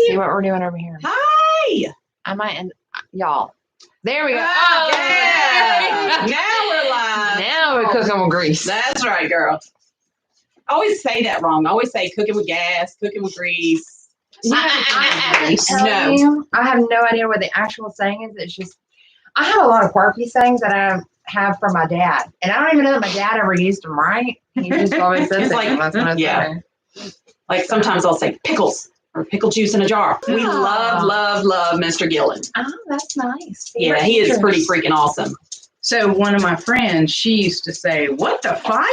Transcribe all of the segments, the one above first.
See what we're doing over here. Hi. I might end, y'all. There we go. Oh, yeah. Now we're live. Now we're cooking with grease. That's right, girl. I always say that wrong. I always say cooking with gas, cooking with grease. I have no idea what the actual saying is. It's just, I have a lot of quirky sayings that I have from my dad. And I don't even know that my dad ever used them right. He just always says like, that's what I say. Like sometimes I'll say pickles or pickle juice in a jar. We love Mr. Gillen. Oh, that's nice. Yeah, he is pretty freaking awesome. So one of my friends, she used to say, "What the fire?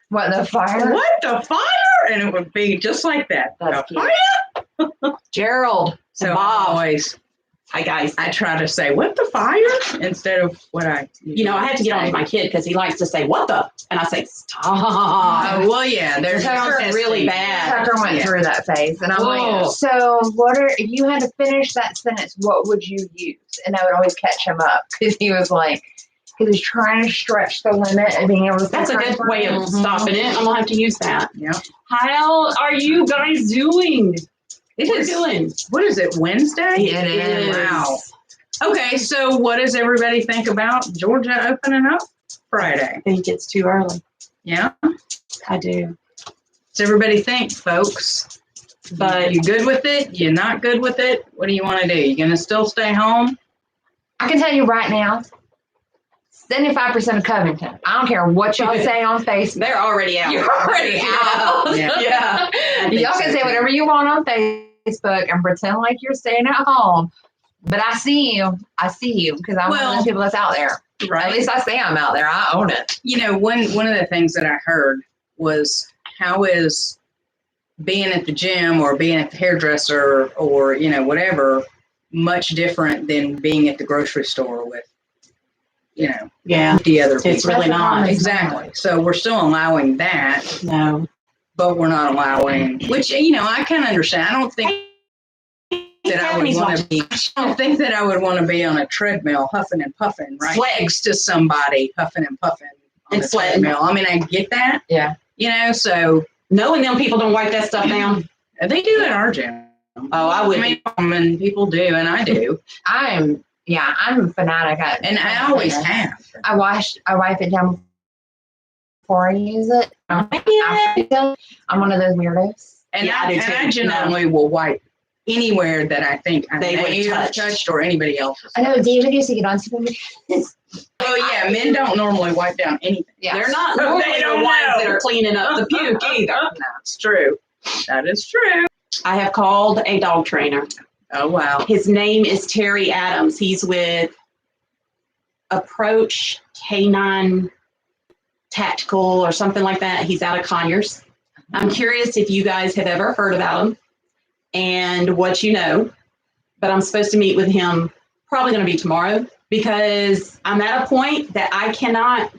What the fire? What the fire?" And it would be just like that. That's the fire? Gerald. So Bob. always, hi guys. I try to say, "What the fire?" instead of what I. I had to get on with my kid because he likes to say, "What the?" And I say, "Stop." Oh, well, yeah. There's really bad. Tucker went through that phase, and I'm like, so if you had to finish that sentence, what would you use? And I would always catch him up because he was like, he was trying to stretch the limit of being able to say. That's a good way of stopping it. I'm gonna have to use that. Yeah. How are you guys doing? What is it, Wednesday? It is. Wow. Okay, so what does everybody think about Georgia opening up Friday? I think it's too early. Yeah? I do. Does everybody think, folks? But you good with it? You not good with it? What do you want to do? You going to still stay home? I can tell you right now, 75% of Covington. I don't care what y'all say on Facebook. They're already out. You're already out. Yeah. Y'all can say whatever you want on Facebook and pretend like you're staying at home. But I see you. Because I'm one of those people that's out there. Right. At least I say I'm out there. I own it. One of the things that I heard was, how is being at the gym or being at the hairdresser or, whatever, much different than being at the grocery store with, 50 other people. It's really not. Exactly. So we're still allowing that. No. But we're not allowing, which, I kind of understand. I don't think that I would want to be. I don't think that I would want to be on a treadmill huffing and puffing next to somebody huffing and puffing on a treadmill. I mean, I get that. Yeah. So knowing them people don't wipe that stuff down. They do at our gym. Oh, I would. I mean, people do, and I do. I'm a fanatic. I always have. I wipe it down before I use it. I'm one of those weirdos. And I generally will wipe anywhere that I think they would have touched or anybody else's. I know David used to get on to me. Well, yeah, men don't normally wipe down anything. Yeah. They're not normally the ones that are cleaning up the puke either. That's true. That is true. I have called a dog trainer. Oh, wow. His name is Terry Adams. He's with Approach K9 Tactical or something like that. He's out of Conyers. I'm curious if you guys have ever heard about him and what you know, but I'm supposed to meet with him probably going to be tomorrow because I'm at a point that I cannot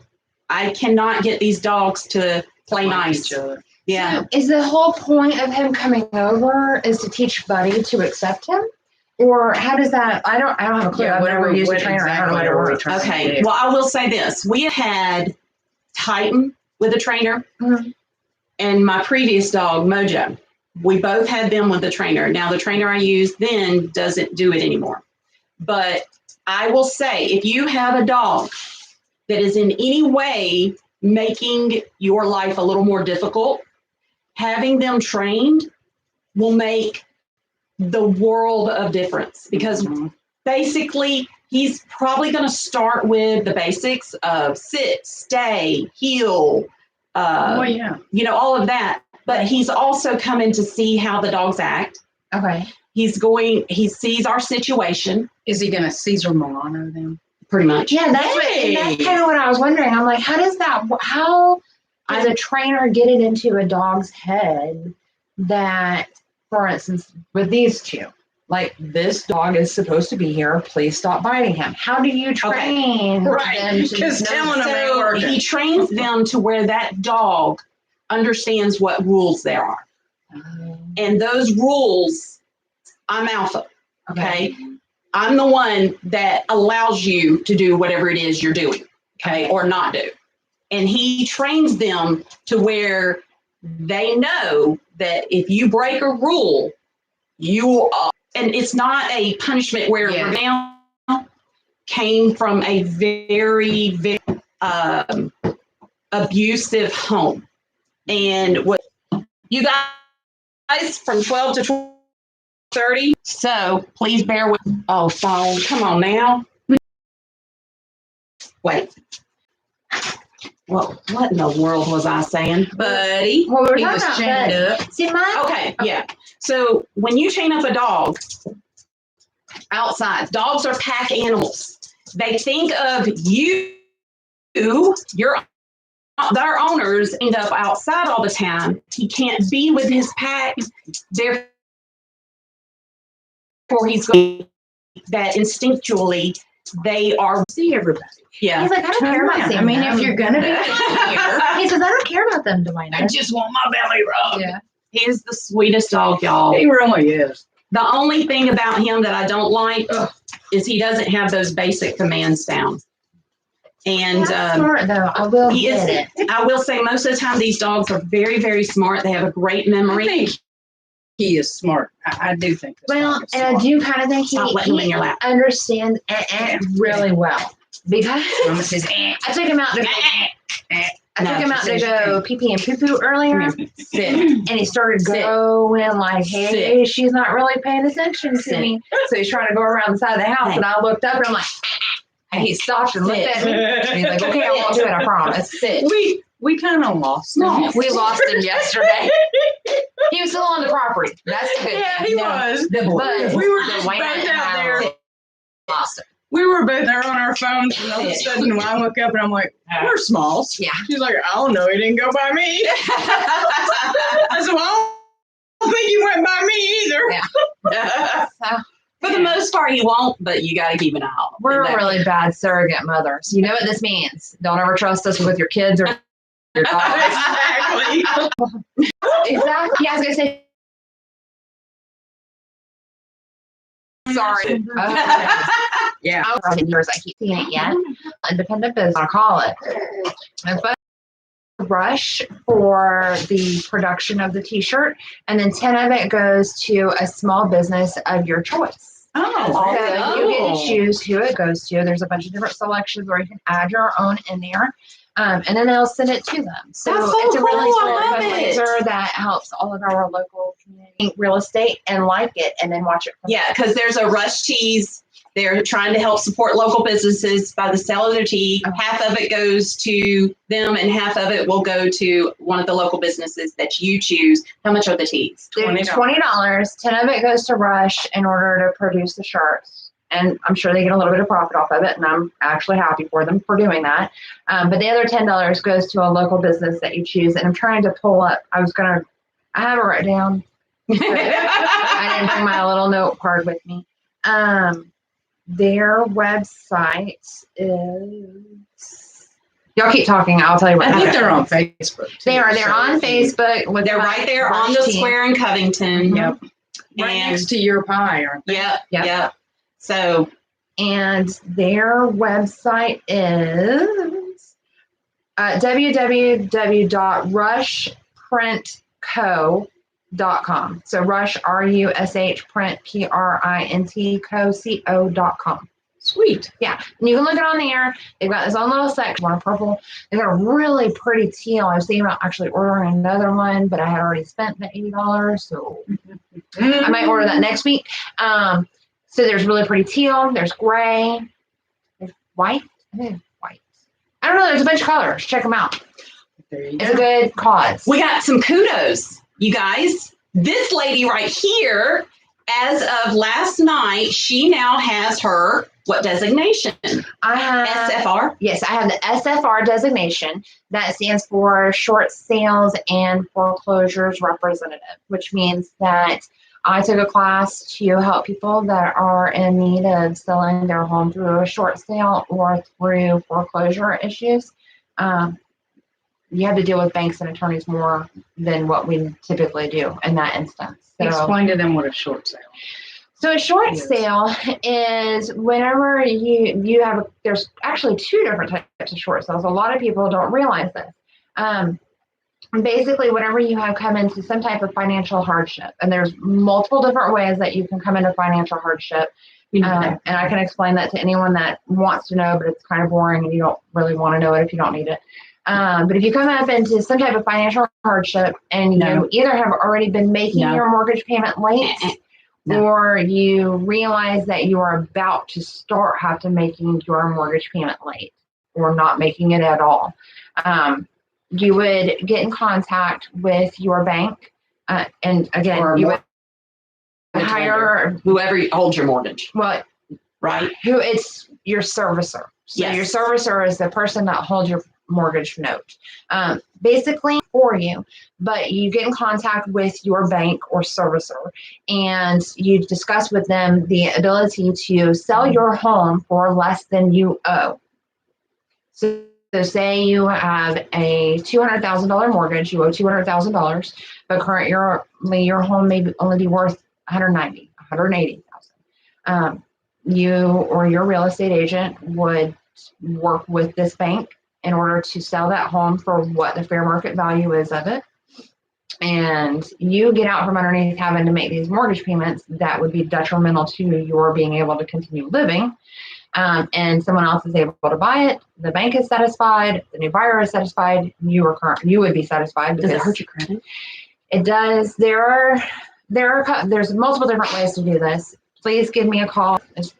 get these dogs to play nice. Each other. Yeah. So is the whole point of him coming over is to teach Buddy to accept him? Or how does that, I don't have a clue. I've never used a trainer. I don't know what it works. Okay. Well, I will say this. We have had Titan with a trainer and my previous dog, Mojo. We both had them with a trainer. Now, the trainer I used then doesn't do it anymore. But I will say, if you have a dog that is in any way making your life a little more difficult, having them trained will make the world of difference because basically he's probably going to start with the basics of sit, stay, heel, all of that. But he's also coming to see how the dogs act. Okay. He sees our situation. Is he going to Caesar Milano them? Pretty much. Yeah, that's kind of what I was wondering. I'm like, how does a trainer get it into a dog's head that, for instance, with these two, like this dog is supposed to be here, please stop biting him. How do you train them to he trains them to where that dog understands what rules there are. And those rules, I'm alpha. Okay. I'm the one that allows you to do whatever it is you're doing. Okay. Or not do. And he trains them to where they know that if you break a rule, you and it's not a punishment where we're now came from a very, very abusive home. And what you guys from 12 to 30. So please bear with. Oh, phone. Come on now. Wait. Well, what in the world was I saying, buddy? Well, we're He talking was about chained that. up. See, mine. Okay, yeah. So when you chain up a dog outside, dogs are pack animals. They think of you, their owners end up outside all the time. He can't be with his pack. Therefore, he's going that instinctually they are See everybody. Yeah. He's like, I don't care about seeing I mean, them. if you're gonna be here, He says, I don't care about them, Dwayne. I just want my belly rubbed. Yeah. He is the sweetest dog, y'all. He really is. The only thing about him that I don't like is he doesn't have those basic commands down. And That's smart, though. I will he get is. it. I will say most of the time these dogs are very, very smart. They have a great I memory. think he is smart. I do think. this Well, dog is and I smart. do kind of think Stop letting him in your lap. understands really well. Because Mama says, I took him out to No, go pee pee and poo poo earlier, Sit. and he started Sit. going like, "Hey, she's not really paying attention to Sit. me." So he's trying to go around the side of the house, Hey. and I looked up and I'm like, and he stopped and looked Sit. at me. And he's like, "Okay, I won't do it. I promise." Sit. we kind of lost him. We lost him yesterday. He was still on the property. That's the good thing. was. The boy. But We were the just Wayne both and out I there. lost him. We were both there on our phones, and all of a sudden, when I look up and I'm like, "We're Smalls." Yeah. She's like, "I don't know. He didn't go by me." I said, "Well, I don't think he went by me either." Yeah. So, For the most part, he won't, but you got to keep an eye on him. we're really bad surrogate mothers. You know what this means. Don't ever trust us with your kids or your dogs. Exactly. Exactly. Yeah, I was going to say. Sorry. Yeah. I keep seeing it yet. Independent business, I'll call it. And but rush for the production of the t-shirt, and then 10 of it goes to a small business of your choice. Oh, So you get to choose who it goes to. There's a bunch of different selections where you can add your own in there. And then they'll send it to them. So That's so it's a really cool. small I love it. fundraiser that helps all of our local community real estate and like it and then watch it. Yeah, because there's a Rush Teas. They're trying to help support local businesses by the sale of their tea. Oh. Half of it goes to them, and half of it will go to one of the local businesses that you choose. How much are the teas? $20. $10 of it goes to Rush in order to produce the shirts. And I'm sure they get a little bit of profit off of it, and I'm actually happy for them for doing that. But the other $10 goes to a local business that you choose. And I'm trying to pull up. I have it written down. I didn't bring my little note card with me. Their website is. Y'all keep talking. I'll tell you what. I think Okay. they're on Facebook. Too, They're so on Facebook. They're right there on the square in Covington. Mhm. Yep. Right And- next to your pie, aren't they? Yep. Yep. Yep. So And their website is www.rushprintco.com. So Rush, RUSH, print, PRINT, co.com. Sweet. Yeah, and you can look it on there. They've got this own little section, one purple. They've got a really pretty teal. I was thinking about actually ordering another one, but I had already spent the $80, so I might order that next week. So there's really pretty teal. There's gray. There's white. I think it's white. I don't know. There's a bunch of colors. Check them out. There you It's a go. good cause. we got some kudos, you guys. This lady right here, as of last night, she now has her what designation? I have SFR. Yes, I have the SFR designation. That stands for Short Sales and Foreclosures Representative, which means that I took a class to help people that are in need of selling their home through a short sale or through foreclosure issues. You have to deal with banks and attorneys more than what we typically do in that instance. So, Explain to them what a short sale is. so a short Yes. sale is whenever you have there's actually two different types of short sales. A lot of people don't realize this. basically, whenever you have come into some type of financial hardship, and there's multiple different ways that you can come into financial hardship. And I can explain that to anyone that wants to know, but it's kind of boring and you don't really want to know it if you don't need it. But if you come up into some type of financial hardship and you either have already been making your mortgage payment late or you realize that you are about to start having making your mortgage payment late or not making it at all, you would get in contact with your bank. And again, you would hire whoever holds your mortgage. Well, right? Who it's your servicer. So your servicer is the person that holds your mortgage note, basically for you. But you get in contact with your bank or servicer, and you discuss with them the ability to sell your home for less than you owe. So say you have a $200,000 mortgage, you owe $200,000, but currently your home may only be worth $180,000. You or your real estate agent would work with this bank in order to sell that home for what the fair market value is of it. And you get out from underneath having to make these mortgage payments that would be detrimental to your being able to continue living. And someone else is able to buy it. The bank is satisfied. The new buyer is satisfied. You would be satisfied. Does it hurt your credit? It does. There's multiple different ways to do this. Please give me a call. It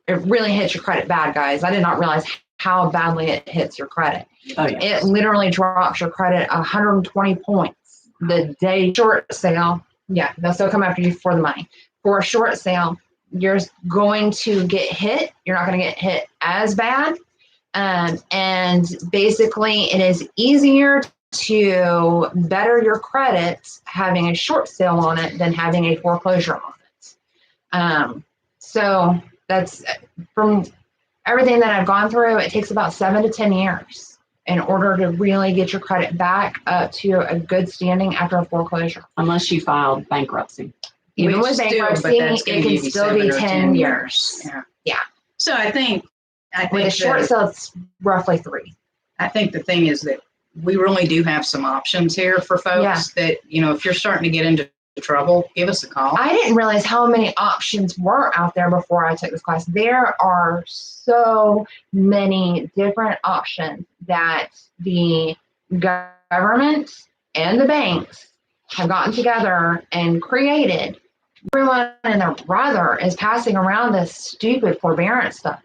really hits your credit bad, guys. I did not realize how badly it hits your credit. Oh, yeah. It literally drops your credit 120 points the day short sale. Yeah, they'll still come after you for the money. For a short sale, you're going to get hit. You're not going to get hit as bad. And basically, it is easier to better your credit having a short sale on it than having a foreclosure on it. So that's from everything that I've gone through. It takes about 7 to 10 years in order to really get your credit back up to a good standing after a foreclosure. Unless you filed bankruptcy. Even with bankruptcy, it can still be 10 years. Yeah. So I think with a short sale, it's roughly 3. I think the thing is that we really do have some options here for folks that, if you're starting to get into trouble, give us a call. I didn't realize how many options were out there before I took this class. There are so many different options that the government and the banks have gotten together and created. Everyone and their brother is passing around this stupid forbearance stuff.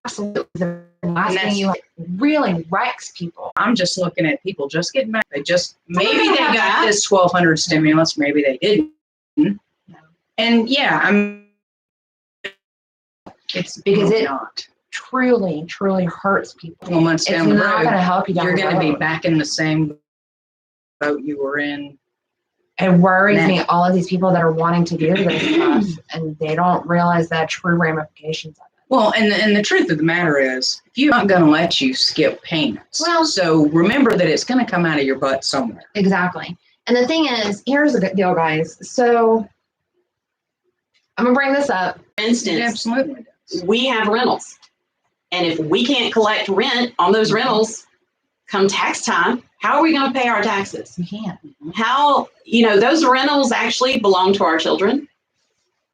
Absolutely. The last thing you really wrecks people. I'm just looking at people just getting back. Maybe they got this 1,200 stimulus, maybe they didn't. And it's because it truly, truly hurts people. Well, months down the road, not going to help you. You're going to be back in the same boat you were in. It worries me, all of these people that are wanting to do this stuff, and they don't realize the true ramifications of it. Well, and the truth of the matter is, you're not going to let you skip payments. Well, so remember that it's going to come out of your butt somewhere. Exactly. And the thing is, here's the good deal, guys. So I'm going to bring this up. For instance, absolutely. We have rentals. And if we can't collect rent on those rentals come tax time, how are we going to pay our taxes? We can't. How, those rentals actually belong to our children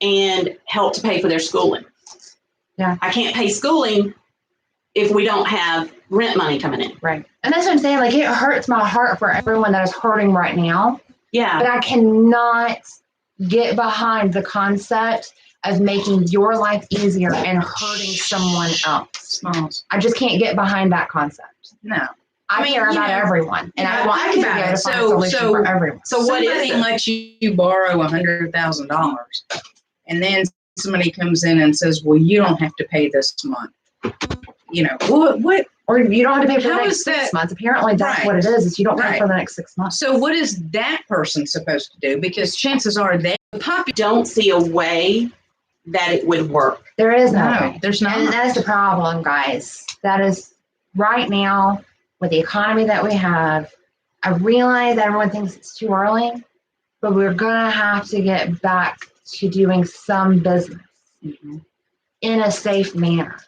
and help to pay for their schooling. Yeah. I can't pay schooling if we don't have rent money coming in. Right. And that's what I'm saying. Like, it hurts my heart for everyone that is hurting right now. Yeah. But I cannot get behind the concept of making your life easier and hurting someone else. I just can't get behind that concept. No. I care about everyone, and I want to be able to find a solution for everyone. So what if somebody lets you borrow $100,000, and then somebody comes in and says, "Well, you don't have to pay this month." What? Or you don't have to pay for the next 6 months. Apparently, that's what it is you don't pay for the next 6 months. So what is that person supposed to do? Because chances are they don't see a way that it would work. There is no. There's not. And that's the problem, guys. That is right now. With the economy that we have, I realize that everyone thinks it's too early, but we're going to have to get back to doing some business in a safe manner.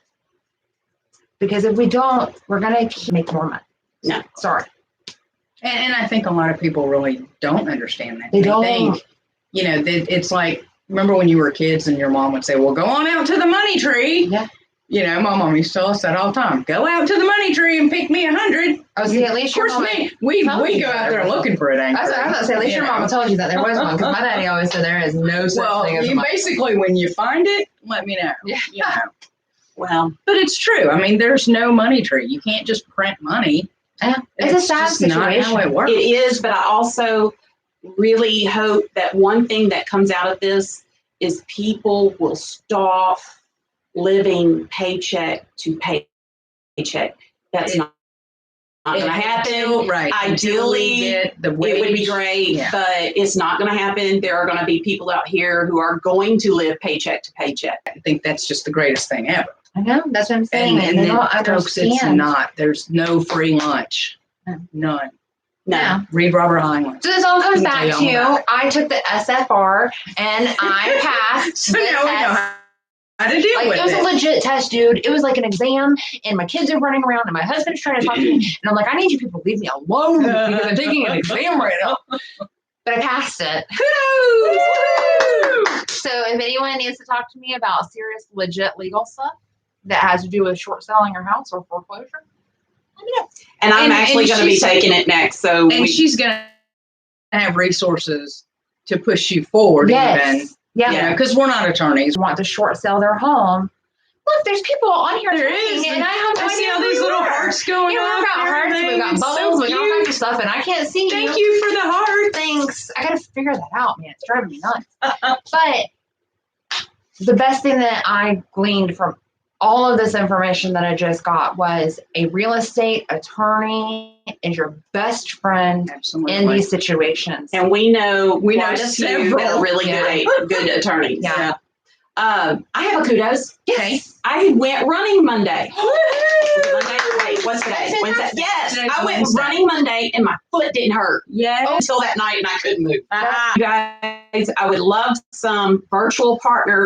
Because if we don't, we're going to make more money. No. Sorry. And I think a lot of people really don't understand that. They don't. Think, it's like, remember when you were kids and your mom would say, well, go on out to the money tree. Yeah. My mom used to tell us that all the time. Go out to the money tree and pick me 100. Oh, see, at least of course, we go out there looking for it. I was about to say, at least your mama told you that there was one, because my daddy always said there is no such thing as a money tree. Basically, when you find it, let me know. Yeah. Well, but it's true. I mean, there's no money tree. You can't just print money. Yeah. It's a sad situation. Not how it works. It is, but I also really hope that one thing that comes out of this is people will stop living paycheck to paycheck. That's not going to happen. Right. Ideally, it would be great, but it's not going to happen. There are going to be people out here who are going to live paycheck to paycheck. I think that's just the greatest thing ever. I know, that's what I'm saying. And they don't folks, understand. it's not. There's no free lunch. None. No. Read Robert Heinlein. So this all comes back to, I took the SFR and I passed. So now we know how to deal with it. It was a legit test, dude. It was like an exam, and my kids are running around, and my husband's trying to talk to me, and I'm like, I need you people to leave me alone because I'm taking an exam right now. But I passed it. So if anyone needs to talk to me about serious, legit legal stuff that has to do with short selling your house or foreclosure, let me know. And I'm actually going to be taking it next. So she's going to have resources to push you forward. Yes. Even. Yeah. Because we're not attorneys. Want to short sell their home. Look, there's people on here. There is. And I have no idea see all these little hearts going on. We've got hearts, we've got bubbles, we've got all kinds of stuff, and I can't see you. Thank you for the heart. Thanks. I got to figure that out, man. It's driving me nuts. But the best thing that I gleaned from all of this information that I just got was a real estate attorney is your best friend in these situations. And we know several that are really good attorneys. Yeah. I have a kudos. Yes. I went running Monday. Wait, what's today? Wednesday. Yes. I went running Monday and my foot didn't hurt. Yeah. Until that night and I couldn't move. You guys, I would love some virtual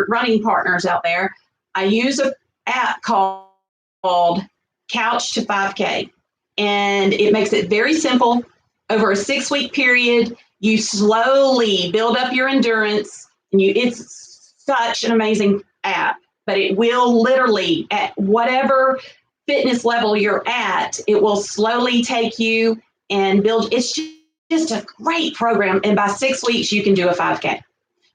running partners out there. I use an app called Couch to 5K. And it makes it very simple. Over a 6-week period, you slowly build up your endurance. And it's such an amazing app, but it will literally, at whatever fitness level you're at, it will slowly take you and build. It's just a great program. And by 6 weeks, you can do a 5K.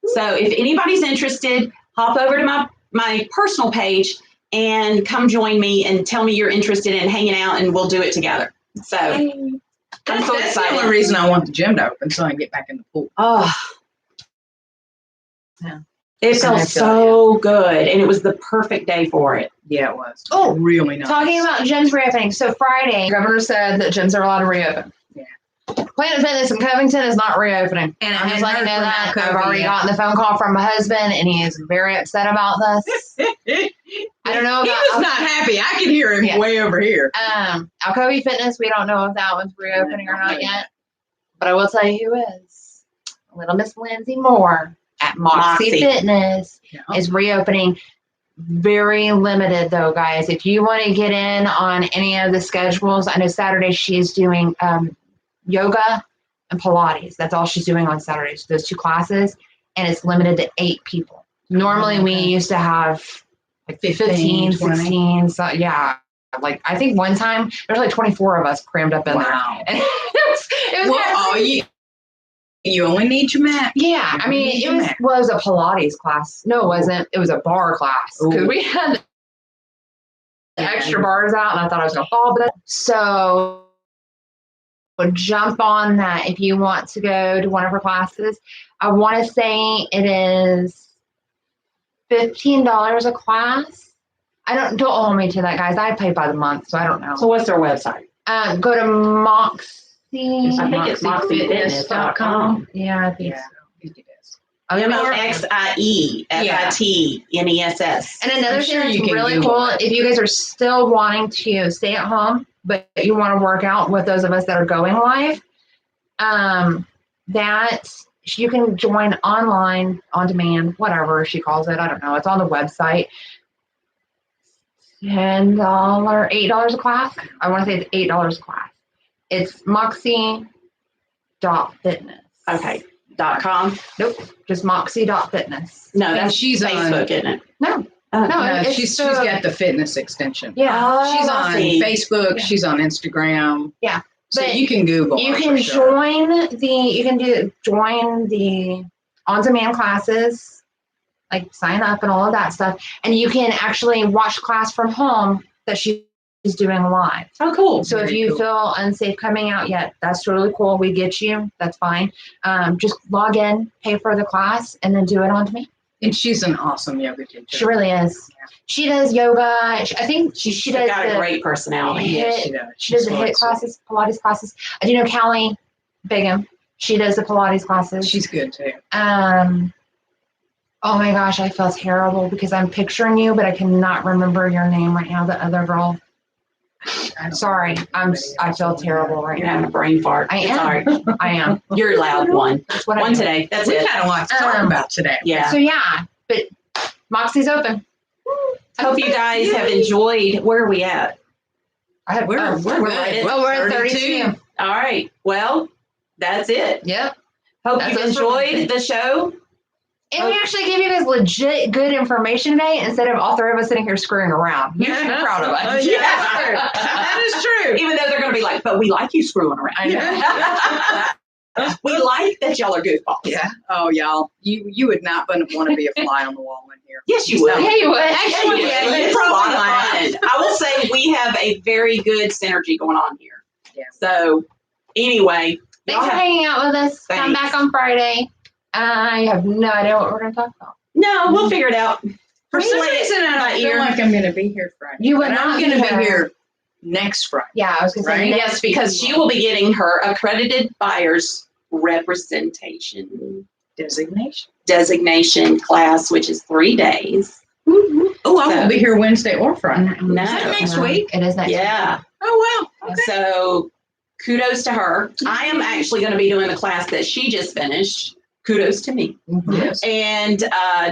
So if anybody's interested, hop over to my personal page and come join me and tell me you're interested in hanging out, and we'll do it together. So I'm so excited. That's the only reason I want the gym to open, so I can get back in the pool. Oh, yeah. It felt so good, and it was the perfect day for it. Yeah, it was. Oh, really nice. Talking about gyms reopening. So Friday, the governor said that gyms are allowed to reopen. Yeah. Planet Fitness in Covington is not reopening. And I'm just letting you know that. I've already gotten the phone call from my husband, and he is very upset about this. I don't know about... He was not happy. I could hear him way over here. Alcovy Fitness, we don't know if that one's reopening or not yet. But I will tell you who is. Little Miss Lindsay Moore at Moxie Fitness is reopening. Very limited, though, guys. If you want to get in on any of the schedules, I know Saturday she's doing yoga and Pilates. That's all she's doing on Saturdays, those 2 classes. And it's limited to 8 people. Normally, we used to have like 15, 16. So, yeah. Like, I think one time there's like 24 of us crammed up in there. And it was you only need your mat. Yeah. I mean, it was a Pilates class. No, it wasn't. It was a bar class. Because we had extra bars out, and I thought I was going to fall. But so jump on that if you want to go to one of her classes. I want to say it is $15 a class. Don't hold me to that, guys. I pay by the month, so I don't know. So what's their website? Go to Moxie. I think it's moxiefitness.com. Yeah, I think so. It is. MOXIEFITNESS. And another thing that's really cool, if you guys are still wanting to stay at home, but you want to work out with those of us that are going live, that you can join online, on demand, whatever she calls it. I don't know. It's on the website. $10, $8 a class. I want to say it's $8 a class. It's Moxie.fitness. Okay. .com. Nope. Just Moxie.fitness. No, And that's she's Facebook, isn't it? No. Oh. No, No, it's she's the- got the fitness extension. Yeah. Oh, She's I on see. Facebook. Yeah. She's on Instagram. Yeah. So But you can Google. You her can for sure. join the on-demand classes, like sign up and all of that stuff, and you can actually watch class from home that she's doing live. Oh, cool. So if Very you cool. feel unsafe coming out yet, that's totally cool. We get you. That's fine. Just log in, pay for the class, and then do it on demand. And she's an awesome yoga teacher. She really is. Yeah. She does yoga. I think she She's does got a the great personality. Yeah, HIIT. she does. She does She's the HIIT really classes, Pilates classes. I do know Callie Bigham. She does the Pilates classes. She's good too. Oh my gosh, I feel terrible because I'm picturing you, but I cannot remember your name right now. The other girl. I don't Sorry, know I anybody feel else. terrible right You're now. having a brain fart. I It's am. all right. I am. You're allowed one. That's what I One do. today. That's We it. got a lot to talk about today. Yeah. So yeah, but Moxie's open. Hope you guys have enjoyed. Where are we at? We're we're good. right at We're at 32. All right. Well, that's it. Yep. Hope That's you've us for Wednesday. enjoyed the show. And we actually gave you guys legit good information today instead of all three of us sitting here screwing around. You should be proud of us. Yeah. That is true. Even though they're going to be like, but we like you screwing around. I know. We like that y'all are goofballs. Yeah. Oh, y'all, you would not want to be a fly on the wall in here. Yes, you would. Yeah, you would. Yeah, Actually, you yeah, would. you It's a probably lot of would. fun. I will say we have a very good synergy going on here. Yeah. So anyway, Thanks for hanging out with us. Come Thanks. back on Friday. I have no idea what we're going to talk about. no, we'll figure it out. For some Play it reason, I by don't feel ear. like I'm going to be here Friday. You would But not I'm be going to here. be here next Friday. Yeah, I was going to say Right? next Yes, because she will be getting her accredited buyer's representation designation class, which is 3 days. Oh, I So- won't be here Wednesday or Friday. No. Is that next week? It is next week. Yeah. Oh, wow. Okay. So kudos to her. I am actually going to be doing the class that she just finished. Kudos to me. Yes. And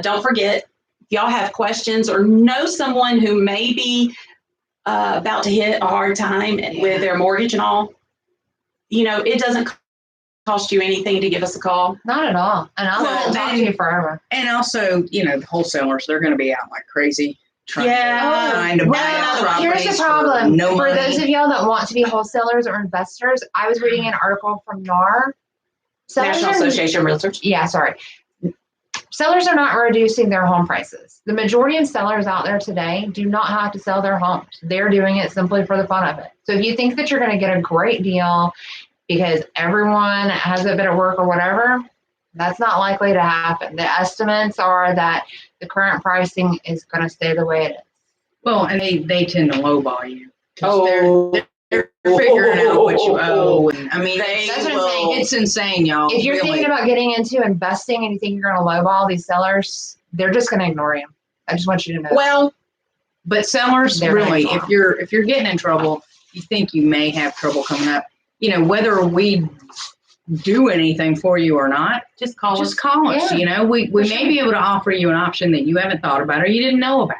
don't forget, if y'all have questions or know someone who may be about to hit a hard time with their mortgage and all, it doesn't cost you anything to give us a call. Not at all. And I'll Well, talk to you forever. And also, the wholesalers, they're going to be out like crazy trying Yeah. to buy Well, properties here's the for problem. no For money. those of y'all that want to be wholesalers or investors, I was reading an article from NAR. National Association of Realtors. Yeah, sorry. Sellers are not reducing their home prices. The majority of sellers out there today do not have to sell their homes. They're doing it simply for the fun of it. So if you think that you're going to get a great deal because everyone has a bit of work or whatever, that's not likely to happen. The estimates are that the current pricing is going to stay the way it is. Well, and they tend to lowball you. 'Cause Oh, they're figuring out what you owe. And I mean, They That's what I'm saying. it's insane, y'all. If you're really. thinking about getting into investing and you think you're going to lowball these sellers, they're just going to ignore you. I just want you to know. well, But sellers, They're really, gonna if you're getting in trouble, you think you may have trouble coming up. Whether we do anything for you or not, just call us. just call us. Yeah. We For may sure. be able to offer you an option that you haven't thought about or you didn't know about.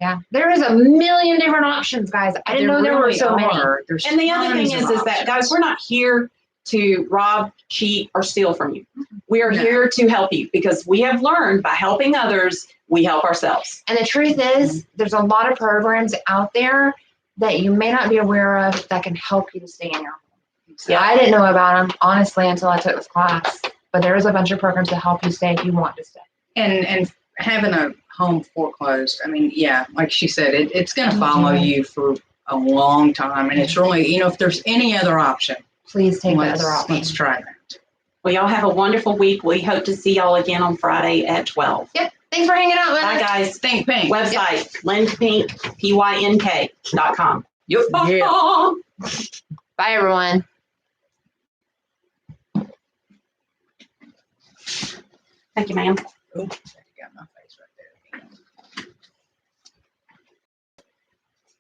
Yeah, there is a million different options, guys. I didn't know there were really so many. are. There's And the other thing tons is of that, guys, options. we're not here to rob, cheat, or steal from you. We are No. here to help you because we have learned by helping others, we help ourselves. And the truth is, there's a lot of programs out there that you may not be aware of that can help you to stay in your home. Yeah. I didn't know about them, honestly, until I took this class. But there is a bunch of programs to help you stay if you want to stay. And having a home foreclosed, I mean, yeah, like she said, it's going to follow you for a long time. And it's really, if there's any other option, Please take the let's other option. let's try that. Well, y'all have a wonderful week. We hope to see y'all again on Friday at 12. Yep. Thanks for hanging out with Bye, us. guys. Think Pink. Website, lynnpink.com. Yep. Yeah. Bye, everyone. Thank you, ma'am. Cool.